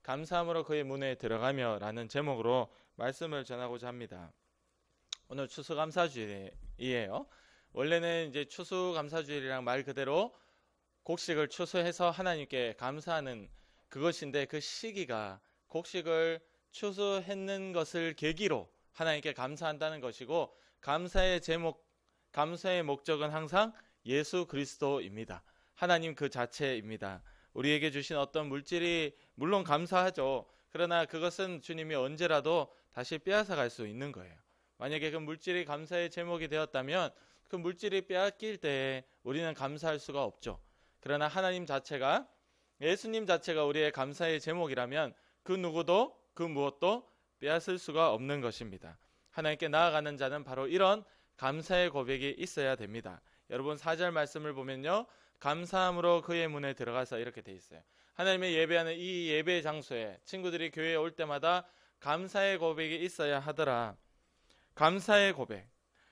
감사함으로 그의 문에 들어가며 라는 제목으로 말씀을 전하고자 합니다. 오늘 추수감사주일이에요. 원래는 이제 추수감사주일이랑 말 그대로 곡식을 추수해서 하나님께 감사하는 그것인데, 그 시기가 곡식을 추수했는 것을 계기로 하나님께 감사한다는 것이고, 감사의 목적은 항상 예수 그리스도입니다. 하나님 그 자체입니다. 우리에게 주신 어떤 물질이 물론 감사하죠. 그러나 그것은 주님이 언제라도 다시 빼앗아 갈 수 있는 거예요. 만약에 그 물질이 감사의 제목이 되었다면 그 물질이 빼앗길 때 우리는 감사할 수가 없죠. 그러나 하나님 자체가, 예수님 자체가 우리의 감사의 제목이라면 그 누구도 그 무엇도 빼앗을 수가 없는 것입니다. 하나님께 나아가는 자는 바로 이런 감사의 고백이 있어야 됩니다. 여러분 4절 말씀을 보면요, 감사함으로 그의 문에 들어가서 이렇게 돼 있어요. 하나님의 예배하는 이 예배 장소에 친구들이 교회에 올 때마다 감사의 고백이 있어야 하더라. 감사의 고백.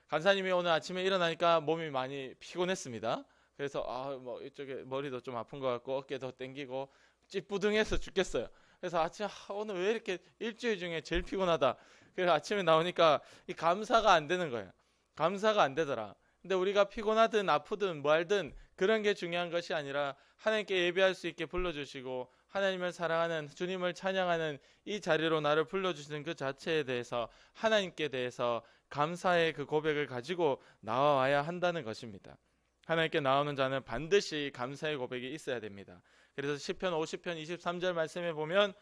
간사님이 오늘 아침에 일어나니까 몸이 많이 피곤했습니다. 그래서 이쪽에 머리도 좀 아픈 것 같고 어깨도 땡기고 찌뿌둥해서 죽겠어요. 그래서 아침에 오늘 왜 이렇게 일주일 중에 제일 피곤하다. 그래서 아침에 나오니까 이 감사가 안 되는 거예요. 감사가 안 되더라. 근데 우리가 피곤하든 아프든 뭐 하든 그런 게 중요한 것이 아니라 하나님께 예배할 수 있게 불러주시고 하나님을 사랑하는, 주님을 찬양하는 이 자리로 나를 불러주시는 그 자체에 대해서, 하나님께 대해서 감사의 그 고백을 가지고 나와야 한다는 것입니다. 하나님께 나오는 자는 반드시 감사의 고백이 있어야 됩니다. 그래서 시편 50편 23절 말씀에 보면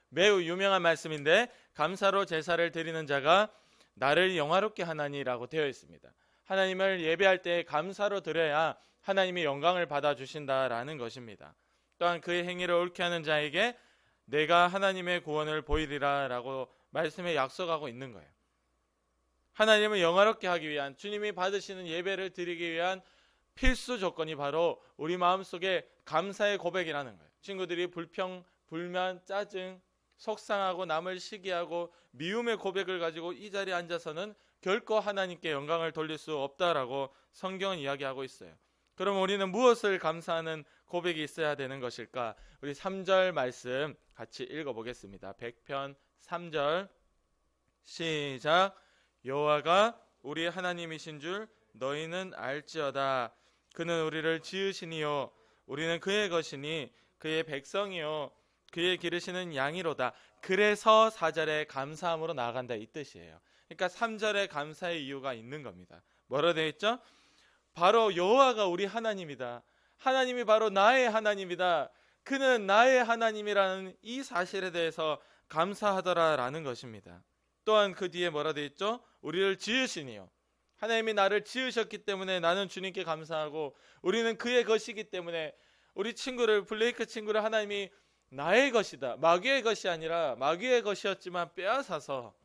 매우 유명한 말씀인데, 감사로 제사를 드리는 자가 나를 영화롭게 하나니라고 되어 있습니다. 하나님을 예배할 때 감사로 드려야 하나님이 영광을 받아주신다라는 것입니다. 또한 그의 행위를 옳게 하는 자에게 내가 하나님의 구원을 보이리라 라고 말씀에 약속하고 있는 거예요. 하나님을 영화롭게 하기 위한, 주님이 받으시는 예배를 드리기 위한 필수 조건이 바로 우리 마음속에 감사의 고백이라는 거예요. 친구들이 불평, 불만, 짜증, 속상하고 남을 시기하고 미움의 고백을 가지고 이 자리에 앉아서는 결코 하나님께 영광을 돌릴 수 없다라고 성경은 이야기하고 있어요. 그럼 우리는 무엇을 감사하는 고백이 있어야 되는 것일까? 우리 3절 말씀 같이 읽어보겠습니다. 100편 3절 시작. 여호와가 우리 하나님이신 줄 너희는 알지어다. 그는 우리를 지으시니요 우리는 그의 것이니 그의 백성이요 그의 기르시는 양이로다. 그래서 4절에 감사함으로 나아간다, 이 뜻이에요. 그러니까 3절에 감사의 이유가 있는 겁니다. 뭐라 되어 있죠? 바로 여호와가 우리 하나님이다. 하나님이 바로 나의 하나님이다. 그는 나의 하나님이라는 이 사실에 대해서 감사하더라라는 것입니다. 또한 그 뒤에 뭐라 되어 있죠? 우리를 지으시니요. 하나님이 나를 지으셨기 때문에 나는 주님께 감사하고, 우리는 그의 것이기 때문에 우리 블레이크 친구를 하나님이 나의 것이다, 마귀의 것이 아니라 마귀의 것이었지만 빼앗아서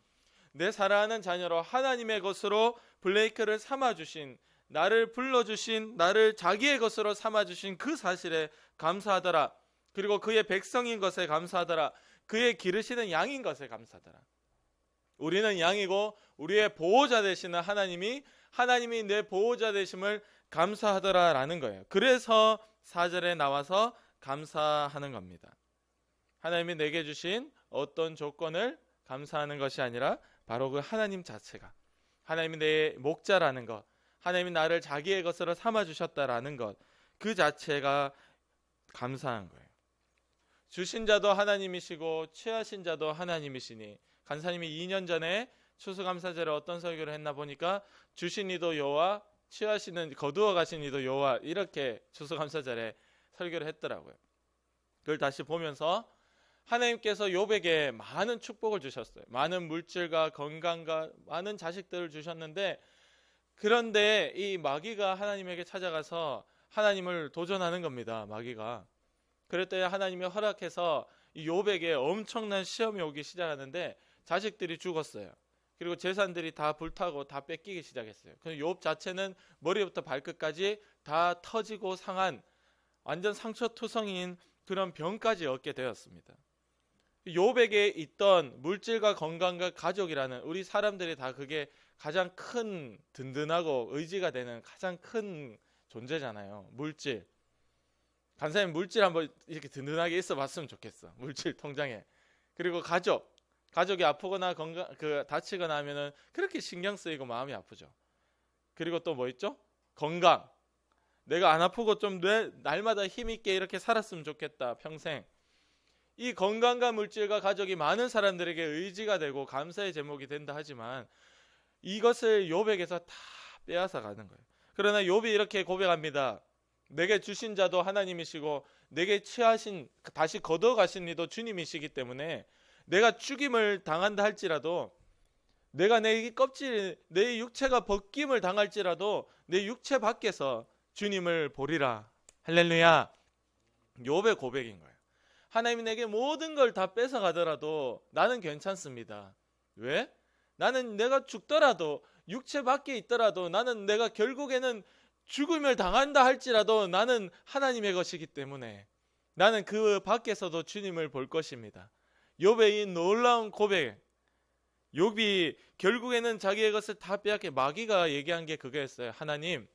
내 사랑하는 자녀로 하나님의 것으로 블레이크를 삼아주신, 나를 불러주신, 나를 자기의 것으로 삼아주신 그 사실에 감사하더라. 그리고 그의 백성인 것에 감사하더라. 그의 기르시는 양인 것에 감사하더라. 우리는 양이고 우리의 보호자 되시는 하나님이 내 보호자 되심을 감사하더라라는 거예요. 그래서 4절에 나와서 감사하는 겁니다. 하나님이 내게 주신 어떤 조건을 감사하는 것이 아니라 바로 그 하나님 자체가, 하나님이 내 목자라는 것, 하나님이 나를 자기의 것으로 삼아주셨다라는 것, 그 자체가 감사한 거예요. 주신 자도 하나님이시고 취하신 자도 하나님이시니, 간사님이 2년 전에 추수감사절에 어떤 설교를 했나 보니까 주신 이도 여호와, 취하시는, 거두어 가신 이도 여호와, 이렇게 추수감사절에 설교를 했더라고요. 그걸 다시 보면서 하나님께서 욥에게 많은 축복을 주셨어요. 많은 물질과 건강과 많은 자식들을 주셨는데, 그런데 이 마귀가 하나님에게 찾아가서 하나님을 도전하는 겁니다. 마귀가. 그랬더니 하나님이 허락해서 이 욥에게 엄청난 시험이 오기 시작하는데 자식들이 죽었어요. 그리고 재산들이 다 불타고 다 뺏기기 시작했어요. 그래서 욥 자체는 머리부터 발끝까지 다 터지고 상한, 완전 상처투성이인 그런 병까지 얻게 되었습니다. 욥에게 있던 물질과 건강과 가족이라는, 우리 사람들이 다 그게 가장 큰 든든하고 의지가 되는 가장 큰 존재잖아요. 물질. 간사님 물질 한번 이렇게 든든하게 있어 봤으면 좋겠어. 물질 통장에. 그리고 가족이 아프거나 다치거나 하면은 그렇게 신경 쓰이고 마음이 아프죠. 그리고 또 뭐 있죠? 건강. 내가 안 아프고 좀 날마다 힘있게 이렇게 살았으면 좋겠다, 평생. 이 건강과 물질과 가족이 많은 사람들에게 의지가 되고 감사의 제목이 된다 하지만 이것을 욥에게서 다 빼앗아 가는 거예요. 그러나 욥이 이렇게 고백합니다. 내게 주신 자도 하나님이시고 내게 취하신, 다시 걷어가신 이도 주님이시기 때문에 내가 죽임을 당한다 할지라도, 내가 내 껍질, 내 육체가 벗김을 당할지라도 내 육체 밖에서 주님을 보리라. 할렐루야. 욥의 고백인 거예요. 하나님이 내게 모든 걸 다 뺏어 가더라도 나는 괜찮습니다. 왜? 나는 내가 죽더라도, 육체 밖에 있더라도, 나는 내가 결국에는 죽음을 당한다 할지라도 나는 하나님의 것이기 때문에 나는 그 밖에서도 주님을 볼 것입니다. 욥의 이 놀라운 고백, 욥이 결국에는 자기의 것을 다 빼앗게, 마귀가 얘기한 게 그거였어요. 하나님,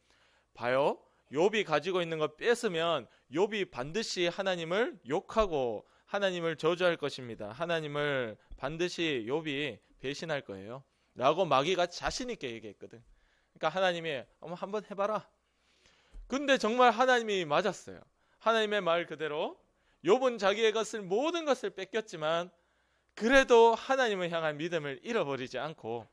봐요, 욥이 가지고 있는 거 뺏으면 욥이 반드시 하나님을 욕하고 하나님을 저주할 것입니다. 하나님을 반드시 욥이 배신할 거예요 라고 마귀가 자신 있게 얘기했거든. 그러니까 하나님이 한번 해봐라. 근데 정말 하나님이 맞았어요. 하나님의 말 그대로 욥은 자기의 것을, 모든 것을 뺏겼지만 그래도 하나님을 향한 믿음을 잃어버리지 않고,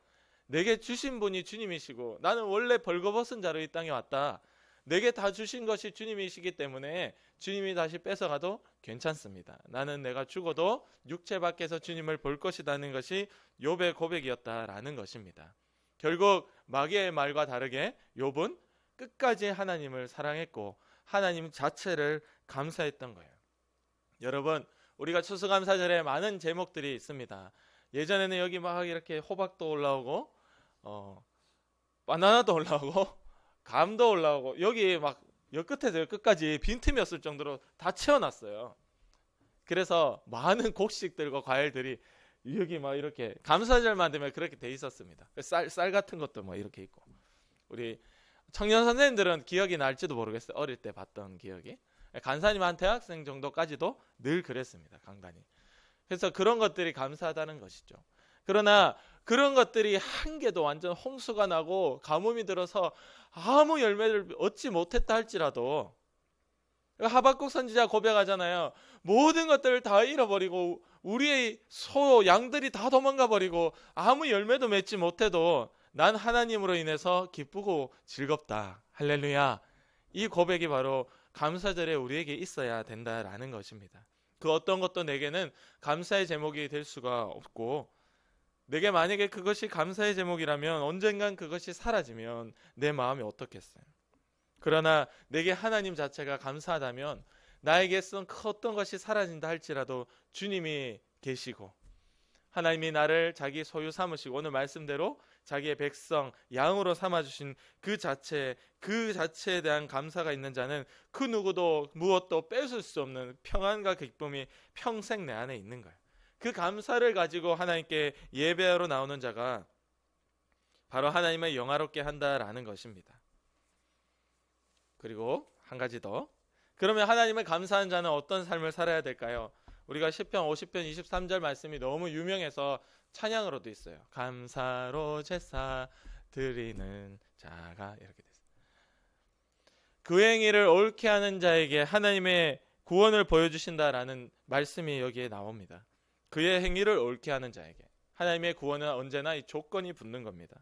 내게 주신 분이 주님이시고 나는 원래 벌거벗은 자로 이 땅에 왔다, 내게 다 주신 것이 주님이시기 때문에 주님이 다시 뺏어가도 괜찮습니다. 나는 내가 죽어도 육체 밖에서 주님을 볼 것이라는 것이 욥의 고백이었다라는 것입니다. 결국 마귀의 말과 다르게 욥은 끝까지 하나님을 사랑했고 하나님 자체를 감사했던 거예요. 여러분, 우리가 추수감사절에 많은 제목들이 있습니다. 예전에는 여기 막 이렇게 호박도 올라오고 바나나도 올라오고 감도 올라오고, 여기 막 여 끝에서 여 끝까지 빈틈이었을 정도로 다 채워놨어요. 그래서 많은 곡식들과 과일들이 여기 막 이렇게 감사절만 되면 그렇게 돼 있었습니다. 쌀 같은 것도 뭐 이렇게 있고. 우리 청년 선생님들은 기억이 날지도 모르겠어요. 어릴 때 봤던 기억이. 간사님 한 대학생 정도까지도 늘 그랬습니다. 강단이. 그래서 그런 것들이 감사하다는 것이죠. 그러나 그런 것들이 한 개도 완전 홍수가 나고 가뭄이 들어서 아무 열매를 얻지 못했다 할지라도, 하박국 선지자 고백하잖아요. 모든 것들을 다 잃어버리고 우리의 양들이 다 도망가 버리고 아무 열매도 맺지 못해도 난 하나님으로 인해서 기쁘고 즐겁다. 할렐루야. 이 고백이 바로 감사절에 우리에게 있어야 된다라는 것입니다. 그 어떤 것도 내게는 감사의 제목이 될 수가 없고, 내게 만약에 그것이 감사의 제목이라면 언젠간 그것이 사라지면 내 마음이 어떻겠어요? 그러나 내게 하나님 자체가 감사하다면 나에게 쓴 그 어떤 것이 사라진다 할지라도 주님이 계시고 하나님이 나를 자기 소유 삼으시고 오늘 말씀대로 자기의 백성 양으로 삼아주신 그 자체에 대한 감사가 있는 자는 그 누구도 무엇도 뺏을 수 없는 평안과 기쁨이 평생 내 안에 있는 거예요. 그 감사를 가지고 하나님께 예배하러 나오는 자가 바로 하나님을 영화롭게 한다라는 것입니다. 그리고 한 가지 더. 그러면 하나님을 감사하는 자는 어떤 삶을 살아야 될까요? 우리가 시편 50편 23절 말씀이 너무 유명해서 찬양으로도 있어요. 감사로 제사 드리는 자가, 이렇게 됐어요. 그 행위를 옳게 하는 자에게 하나님의 구원을 보여주신다라는 말씀이 여기에 나옵니다. 그의 행위를 옳게 하는 자에게 하나님의 구원은 언제나 이 조건이 붙는 겁니다.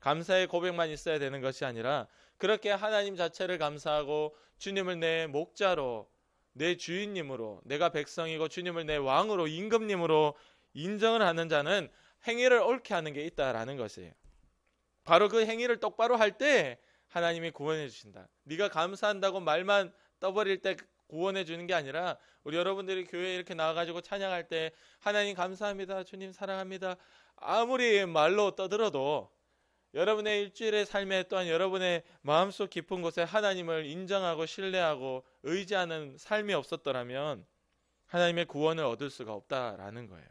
감사의 고백만 있어야 되는 것이 아니라 그렇게 하나님 자체를 감사하고 주님을 내 목자로, 내 주인님으로, 내가 백성이고 주님을 내 왕으로, 임금님으로 인정을 하는 자는 행위를 옳게 하는 게 있다라는 것이에요. 바로 그 행위를 똑바로 할 때 하나님이 구원해 주신다. 네가 감사한다고 말만 떠버릴 때 구원해 주는 게 아니라, 우리 여러분들이 교회에 이렇게 나와가지고 찬양할 때 하나님 감사합니다, 주님 사랑합니다, 아무리 말로 떠들어도 여러분의 일주일의 삶에 또한 여러분의 마음속 깊은 곳에 하나님을 인정하고 신뢰하고 의지하는 삶이 없었더라면 하나님의 구원을 얻을 수가 없다라는 거예요.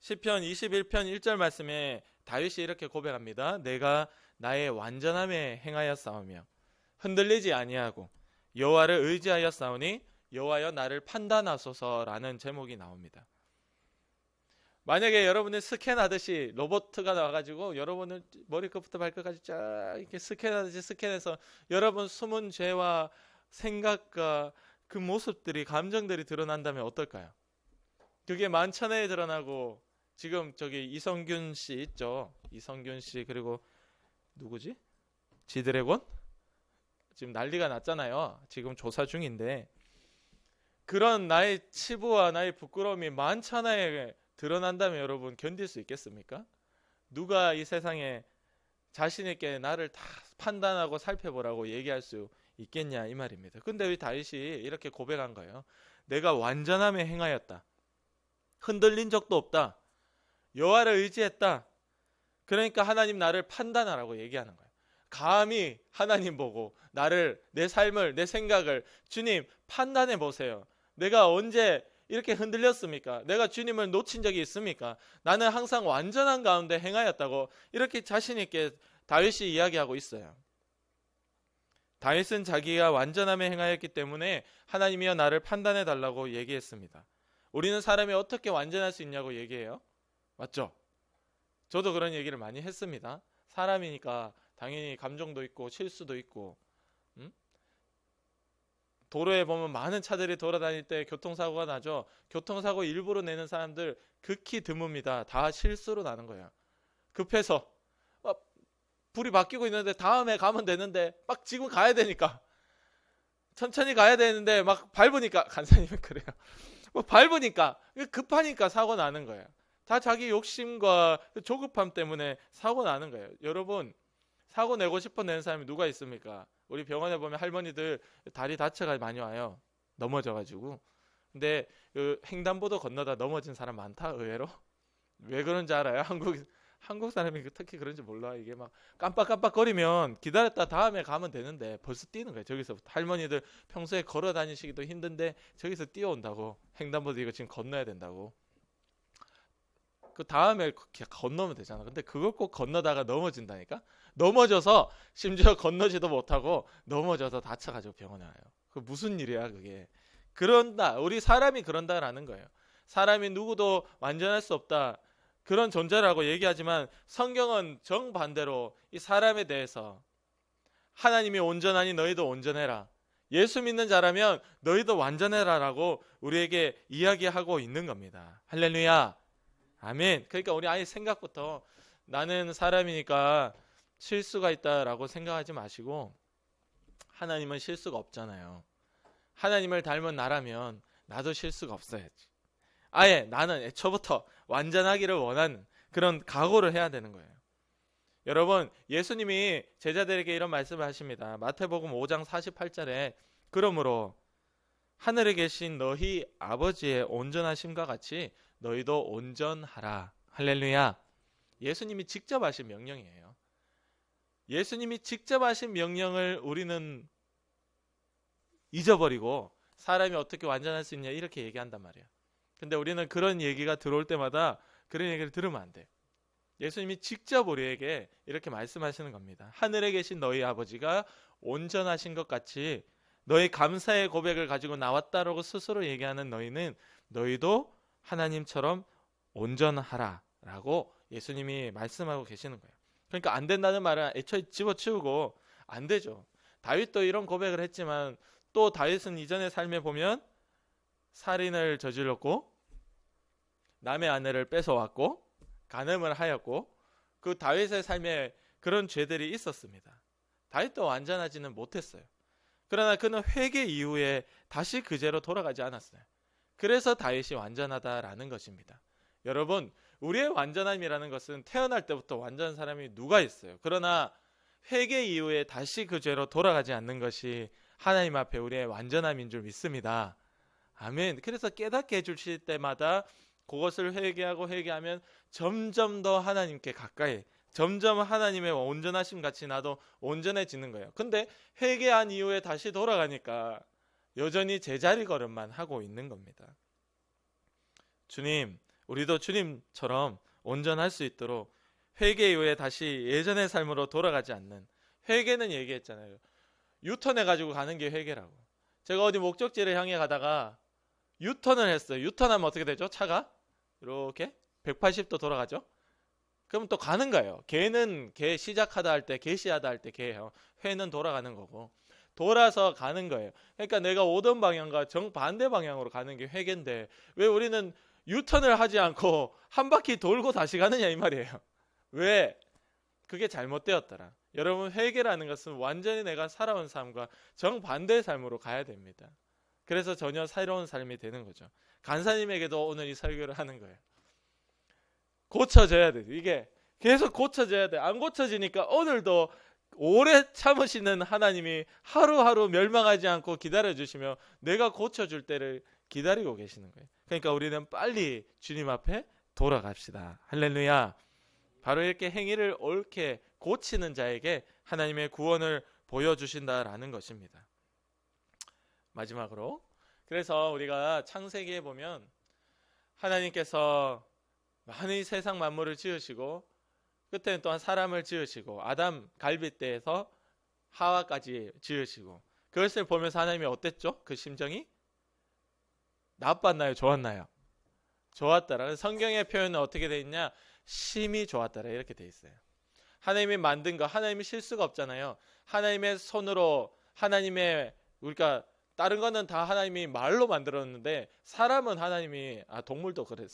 시편 21편 1절 말씀에 다윗이 이렇게 고백합니다. 내가 나의 완전함에 행하여 싸우며 흔들리지 아니하고 여호와를 의지하여 싸우니 여호와여 나를 판단하소서라는 제목이 나옵니다. 만약에 여러분이 스캔하듯이 로봇가 나와가지고 여러분을 머리끝부터 발끝까지 쫙 이렇게 스캔하듯이 스캔해서 여러분 숨은 죄와 생각과 그 모습들이, 감정들이 드러난다면 어떨까요? 그게 만천하에 드러나고, 지금 저기 이성균 씨 있죠? 이성균 씨, 그리고 누구지? 지드래곤? 지금 난리가 났잖아요. 지금 조사 중인데, 그런 나의 치부와 나의 부끄러움이 만천하에 드러난다면 여러분 견딜 수 있겠습니까? 누가 이 세상에 자신 있게 나를 다 판단하고 살펴보라고 얘기할 수 있겠냐 이 말입니다. 근데 왜 다윗이 이렇게 고백한 거예요? 내가 완전함에 행하였다. 흔들린 적도 없다. 여호와를 의지했다. 그러니까 하나님 나를 판단하라고 얘기하는 거예요. 감히 하나님 보고 나를, 내 삶을, 내 생각을 주님 판단해 보세요. 내가 언제 이렇게 흔들렸습니까? 내가 주님을 놓친 적이 있습니까? 나는 항상 완전한 가운데 행하였다고 이렇게 자신 있게 다윗이 이야기하고 있어요. 다윗은 자기가 완전함에 행하였기 때문에 하나님이여 나를 판단해 달라고 얘기했습니다. 우리는 사람이 어떻게 완전할 수 있냐고 얘기해요. 맞죠? 저도 그런 얘기를 많이 했습니다. 사람이니까 당연히 감정도 있고 실수도 있고, 도로에 보면 많은 차들이 돌아다닐 때 교통사고가 나죠. 교통사고 일부러 내는 사람들 극히 드뭅니다. 다 실수로 나는 거예요. 급해서 불이 바뀌고 있는데 다음에 가면 되는데 막 지금 가야 되니까, 천천히 가야 되는데 막 밟으니까, 간사님은 그래요. 뭐 밟으니까, 급하니까 사고 나는 거예요. 다 자기 욕심과 조급함 때문에 사고 나는 거예요. 여러분, 사고 내고 싶어 내는 사람이 누가 있습니까? 우리 병원에 보면 할머니들 다리 다쳐가 많이 와요. 넘어져가지고. 근데 그 횡단보도 건너다 넘어진 사람 많다, 의외로. 왜 그런지 알아요? 한국 사람이 특히 그런지 몰라. 이게 막 깜빡깜빡거리면 기다렸다 다음에 가면 되는데 벌써 뛰는 거예요. 저기서부터. 할머니들 평소에 걸어 다니시기도 힘든데 저기서 뛰어온다고. 횡단보도 이거 지금 건너야 된다고. 그 다음에 건너면 되잖아. 근데 그걸 꼭 건너다가 넘어진다니까? 넘어져서 심지어 건너지도 못하고 넘어져서 다쳐가지고 병원에 와요. 그 무슨 일이야 그게. 그런다. 우리 사람이 그런다라는 거예요. 사람이 누구도 완전할 수 없다. 그런 존재라고 얘기하지만 성경은 정반대로 이 사람에 대해서 하나님이 온전하니 너희도 온전해라. 예수 믿는 자라면 너희도 완전해라 라고 우리에게 이야기하고 있는 겁니다. 할렐루야. 아멘. 그러니까 우리 아예 생각부터 나는 사람이니까 실수가 있다라고 생각하지 마시고, 하나님은 실수가 없잖아요. 하나님을 닮은 나라면 나도 실수가 없어야지. 아예 나는 애초부터 완전하기를 원하는 그런 각오를 해야 되는 거예요. 여러분, 예수님이 제자들에게 이런 말씀을 하십니다. 마태복음 5장 48절에 그러므로 하늘에 계신 너희 아버지의 온전하심과 같이 너희도 온전하라. 할렐루야. 예수님이 직접 하신 명령이에요. 예수님이 직접 하신 명령을 우리는 잊어버리고 사람이 어떻게 완전할 수 있냐 이렇게 얘기한단 말이에요. 근데 우리는 그런 얘기가 들어올 때마다 그런 얘기를 들으면 안 돼. 예수님이 직접 우리에게 이렇게 말씀하시는 겁니다. 하늘에 계신 너희 아버지가 온전하신 것 같이 너희 감사의 고백을 가지고 나왔다라고 스스로 얘기하는 너희도 하나님처럼 온전하라 라고 예수님이 말씀하고 계시는 거예요. 그러니까 안 된다는 말은 애초에 집어치우고 안 되죠. 다윗도 이런 고백을 했지만 또 다윗은 이전의 삶에 보면 살인을 저질렀고 남의 아내를 뺏어왔고 간음을 하였고 그 다윗의 삶에 그런 죄들이 있었습니다. 다윗도 완전하지는 못했어요. 그러나 그는 회개 이후에 다시 그 죄로 돌아가지 않았어요. 그래서 다윗이 완전하다라는 것입니다. 여러분, 우리의 완전함이라는 것은 태어날 때부터 완전한 사람이 누가 있어요. 그러나 회개 이후에 다시 그 죄로 돌아가지 않는 것이 하나님 앞에 우리의 완전함인 줄 믿습니다. 아멘. 그래서 깨닫게 해주실 때마다 그것을 회개하면 점점 더 하나님께 가까이, 점점 하나님의 온전하심 같이 나도 온전해지는 거예요. 근데 회개한 이후에 다시 돌아가니까 여전히 제자리 걸음만 하고 있는 겁니다. 주님, 우리도 주님처럼 온전할 수 있도록 회개 이후에 다시 예전의 삶으로 돌아가지 않는, 회개는 얘기했잖아요. 유턴해가지고 가는 게 회개라고. 제가 어디 목적지를 향해 가다가 유턴을 했어요. 유턴하면 어떻게 되죠? 차가 이렇게 180도 돌아가죠. 그럼 또 가는 거예요. 개는 개 시작하다 할 때, 개시하다 할 때 개예요. 회는 돌아가는 거고. 돌아서 가는 거예요. 그러니까 내가 오던 방향과 정반대 방향으로 가는 게 회계인데 왜 우리는 유턴을 하지 않고 한 바퀴 돌고 다시 가느냐 이 말이에요. 왜? 그게 잘못되었더라. 여러분, 회개라는 것은 완전히 내가 살아온 삶과 정반대의 삶으로 가야 됩니다. 그래서 전혀 새로운 삶이 되는 거죠. 간사님에게도 오늘 이 설교를 하는 거예요. 고쳐져야 돼. 이게 계속 고쳐져야 돼. 안 고쳐지니까 오늘도 오래 참으시는 하나님이 하루하루 멸망하지 않고 기다려주시며 내가 고쳐줄 때를 기다리고 계시는 거예요. 그러니까 우리는 빨리 주님 앞에 돌아갑시다. 할렐루야. 바로 이렇게 행위를 옳게 고치는 자에게 하나님의 구원을 보여주신다라는 것입니다. 마지막으로, 그래서 우리가 창세기에 보면 하나님께서 많이 세상 만물을 지으시고 끝에는 또한 사람을 지으시고 아담 갈빗대에서 하와까지 지으시고 그것을 보면서 하나님이 어땠죠? 그 심정이? 나빴나요? 좋았나요? 좋았더라. 성경의 표현은 어떻게 돼 있냐? 심히 좋았더라 이렇게 돼 있어요. 하나님이 만든 거, 하나님이 실수가 없잖아요. 하나님의 손으로 우리가 다른 거는 다 하나님이 말로 만들었는데 사람은 하나님이 동물도 그래.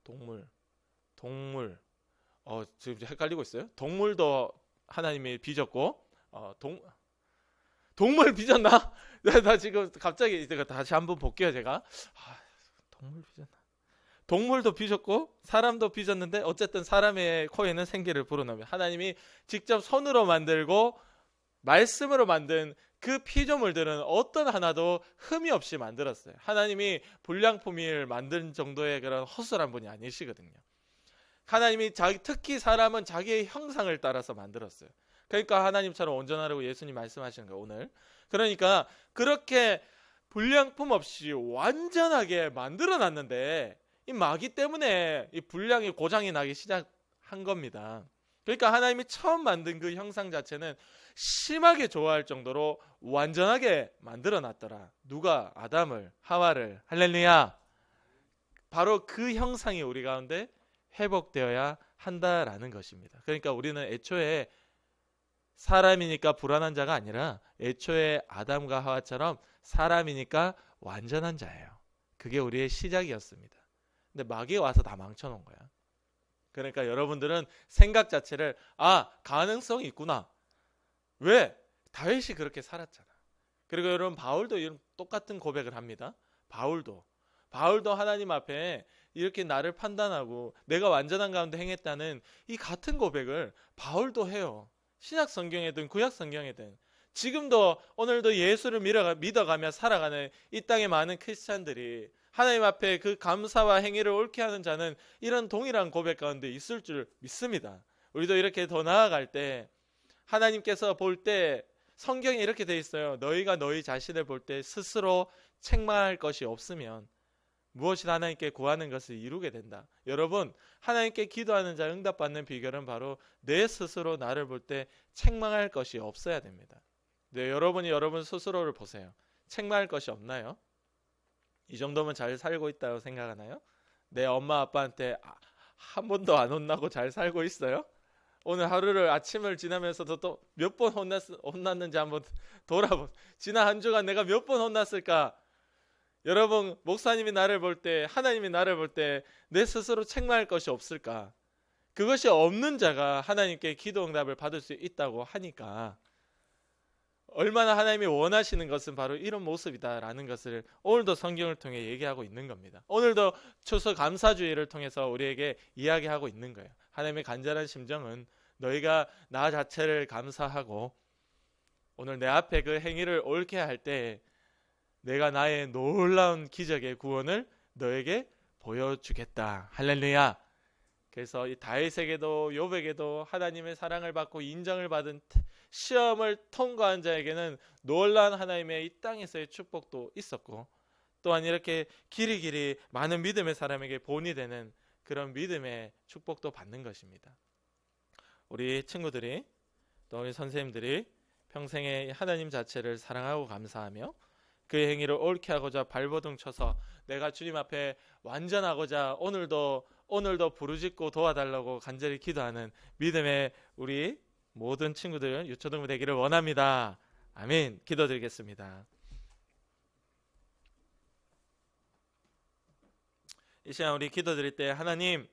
동물 지금 헷갈리고 있어요. 동물도 하나님이 빚었고 동물 빚었나? 나 지금 갑자기 다시 한번 볼게요. 제가 동물 빚었나? 동물도 빚었고 사람도 빚었는데 어쨌든 사람의 코에는 생기를 불어넣으며 하나님이 직접 손으로 만들고 말씀으로 만든 그 피조물들은 어떤 하나도 흠이 없이 만들었어요. 하나님이 불량품을 만든 정도의 그런 허술한 분이 아니시거든요. 하나님이 특히 사람은 자기의 형상을 따라서 만들었어요. 그러니까 하나님처럼 온전하라고 예수님 말씀하시는 거예요, 오늘. 그러니까 그렇게 불량품 없이 완전하게 만들어 놨는데 이 마귀 때문에 이 불량이 고장이 나기 시작한 겁니다. 그러니까 하나님이 처음 만든 그 형상 자체는 심하게 좋아할 정도로 완전하게 만들어 놨더라. 누가? 아담을, 하와를. 할렐루야. 바로 그 형상이 우리 가운데 회복되어야 한다라는 것입니다. 그러니까 우리는 애초에 사람이니까 불완한 자가 아니라 애초에 아담과 하와처럼 사람이니까 완전한 자예요. 그게 우리의 시작이었습니다. 근데 마귀가 와서 다 망쳐놓은 거야. 그러니까 여러분들은 생각 자체를 가능성이 있구나. 왜? 다윗이 그렇게 살았잖아. 그리고 여러분 바울도 이런 똑같은 고백을 합니다. 바울도 하나님 앞에 이렇게 나를 판단하고 내가 완전한 가운데 행했다는 이 같은 고백을 바울도 해요. 신약 성경이든 구약 성경이든 지금도 오늘도 예수를 믿어가며 살아가는 이 땅의 많은 크리스찬들이 하나님 앞에 그 감사와 행위를 옳게 하는 자는 이런 동일한 고백 가운데 있을 줄 믿습니다. 우리도 이렇게 더 나아갈 때 하나님께서 볼 때 성경에 이렇게 돼 있어요. 너희가 너희 자신을 볼 때 스스로 책망할 것이 없으면 무엇이든 하나님께 구하는 것을 이루게 된다. 여러분, 하나님께 기도하는 자 응답받는 비결은 바로 내 스스로 나를 볼 때 책망할 것이 없어야 됩니다. 네, 여러분이 여러분 스스로를 보세요. 책망할 것이 없나요? 이 정도면 잘 살고 있다고 생각하나요? 내 엄마 아빠한테 한 번도 안 혼나고 잘 살고 있어요? 오늘 하루를 아침을 지나면서도 또 몇 번 혼났는지 한번 지난 한 주간 내가 몇 번 혼났을까? 여러분, 목사님이 나를 볼 때, 하나님이 나를 볼 때 내 스스로 책망할 것이 없을까? 그것이 없는 자가 하나님께 기도 응답을 받을 수 있다고 하니까 얼마나 하나님이 원하시는 것은 바로 이런 모습이다라는 것을 오늘도 성경을 통해 얘기하고 있는 겁니다. 오늘도 추수 감사주의를 통해서 우리에게 이야기하고 있는 거예요. 하나님의 간절한 심정은 너희가 나 자체를 감사하고 오늘 내 앞에 그 행위를 옳게 할 때 내가 나의 놀라운 기적의 구원을 너에게 보여주겠다. 할렐루야. 그래서 이 다윗에게도 욥에게도 하나님의 사랑을 받고 인정을 받은 시험을 통과한 자에게는 놀라운 하나님의 이 땅에서의 축복도 있었고 또한 이렇게 길이길이 많은 믿음의 사람에게 본이 되는 그런 믿음의 축복도 받는 것입니다. 우리 친구들이 또 우리 선생님들이 평생에 하나님 자체를 사랑하고 감사하며 그의 행위를 옳게 하고자 발버둥 쳐서 내가 주님 앞에 완전하고자 오늘도 부르짖고 도와달라고 간절히 기도하는 믿음의 우리 모든 친구들 유초등부 되기를 원합니다. 아멘. 기도드리겠습니다. 이 시간 우리 기도드릴 때 하나님,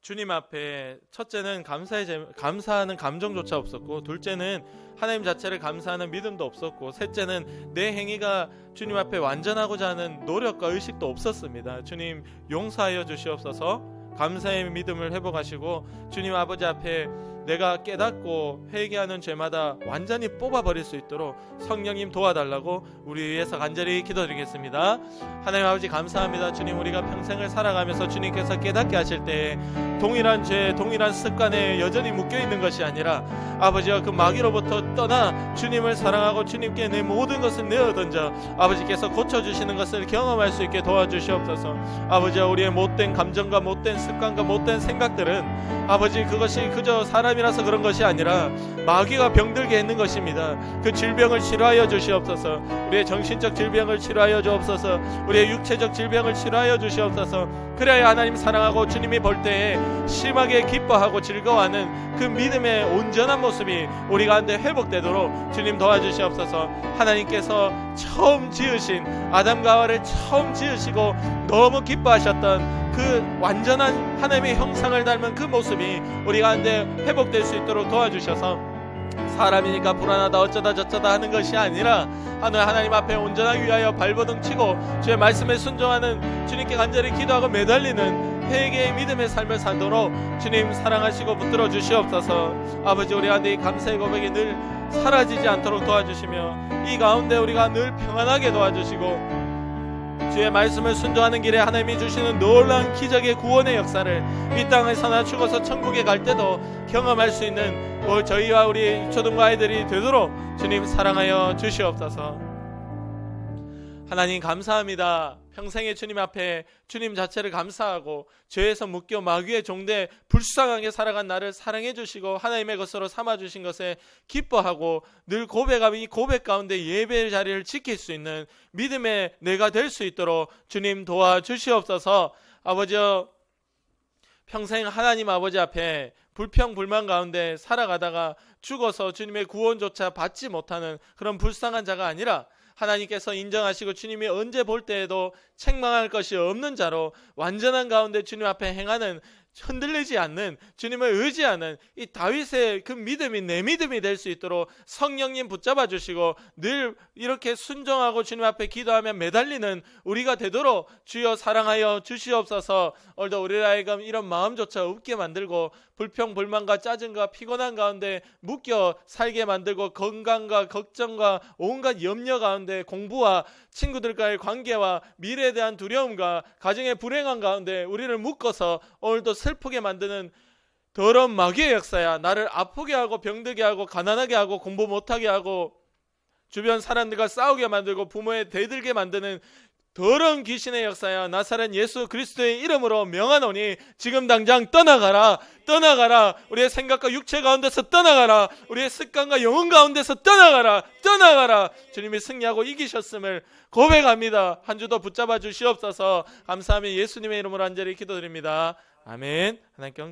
주님 앞에 첫째는 감사하는 감정조차 없었고, 둘째는 하나님 자체를 감사하는 믿음도 없었고, 셋째는 내 행위가 주님 앞에 완전하고자 하는 노력과 의식도 없었습니다. 주님 용서하여 주시옵소서. 감사의 믿음을 회복하시고 주님 아버지 앞에 내가 깨닫고 회개하는 죄마다 완전히 뽑아버릴 수 있도록 성령님 도와달라고 우리 위해서 간절히 기도드리겠습니다. 하나님 아버지 감사합니다. 주님, 우리가 평생을 살아가면서 주님께서 깨닫게 하실 때 동일한 죄, 동일한 습관에 여전히 묶여있는 것이 아니라 아버지와 그 마귀로부터 떠나 주님을 사랑하고 주님께 내 모든 것을 내어던져 아버지께서 고쳐주시는 것을 경험할 수 있게 도와주시옵소서. 아버지와 우리의 못된 감정과 못된 습관과 못된 생각들은 아버지 그것이 그저 사람이라서 그런 것이 아니라 마귀가 병들게 했는 것입니다. 그 질병을 치료하여 주시옵소서. 우리의 정신적 질병을 치료하여 주옵소서. 우리의 육체적 질병을 치료하여 주시옵소서. 그래야 하나님 사랑하고 주님이 볼 때에 심하게 기뻐하고 즐거워하는 그 믿음의 온전한 모습이 우리 가운데 회복되도록 주님 도와주시옵소서. 하나님께서 처음 지으신 아담과 하와를 처음 지으시고 너무 기뻐하셨던 그 완전한 하나님의 형상을 닮은 그 모습이 우리 가운데 회복될 수 있도록 도와주셔서 사람이니까 불안하다 어쩌다 저쩌다 하는 것이 아니라 하나님 앞에 온전하기 위하여 발버둥 치고 주의 말씀에 순종하는 주님께 간절히 기도하고 매달리는 회개의 믿음의 삶을 살도록 주님 사랑하시고 붙들어 주시옵소서. 아버지, 우리 가운데 이 감사의 고백이 늘 사라지지 않도록 도와주시며 이 가운데 우리가 늘 평안하게 도와주시고 주의 말씀을 순종하는 길에 하나님이 주시는 놀라운 기적의 구원의 역사를 이 땅에서나 죽어서 천국에 갈 때도 경험할 수 있는 저희와 우리 초등부 아이들이 되도록 주님 사랑하여 주시옵소서. 하나님 감사합니다. 평생에 주님 앞에 주님 자체를 감사하고 죄에서 묶여 마귀의 종대 불쌍하게 살아간 나를 사랑해 주시고 하나님의 것으로 삼아 주신 것에 기뻐하고 늘 고백하며 이 고백 가운데 예배의 자리를 지킬 수 있는 믿음의 내가 될 수 있도록 주님 도와주시옵소서. 아버지여, 평생 하나님 아버지 앞에 불평불만 가운데 살아가다가 죽어서 주님의 구원조차 받지 못하는 그런 불쌍한 자가 아니라 하나님께서 인정하시고 주님이 언제 볼 때에도 책망할 것이 없는 자로 완전한 가운데 주님 앞에 행하는 흔들리지 않는 주님을 의지하는 이 다윗의 그 믿음이 내 믿음이 될 수 있도록 성령님 붙잡아 주시고 늘 이렇게 순종하고 주님 앞에 기도하며 매달리는 우리가 되도록 주여 사랑하여 주시옵소서. 오늘도 우리를 하여금 이런 마음조차 없게 만들고 불평불만과 짜증과 피곤한 가운데 묶여 살게 만들고 건강과 걱정과 온갖 염려 가운데 공부와 친구들과의 관계와 미래에 대한 두려움과 가정의 불행한 가운데 우리를 묶어서 오늘도 슬프게 만드는 더러운 마귀의 역사야. 나를 아프게 하고 병들게 하고 가난하게 하고 공부 못하게 하고 주변 사람들과 싸우게 만들고 부모에 대들게 만드는 더러운 귀신의 역사야. 나사렛 예수 그리스도의 이름으로 명하노니 지금 당장 떠나가라. 떠나가라. 우리의 생각과 육체 가운데서 떠나가라. 우리의 습관과 영혼 가운데서 떠나가라. 떠나가라. 주님이 승리하고 이기셨음을 고백합니다. 한 주도 붙잡아 주시옵소서. 감사하며 예수님의 이름으로 간절히 기도드립니다. 아멘. 하나님께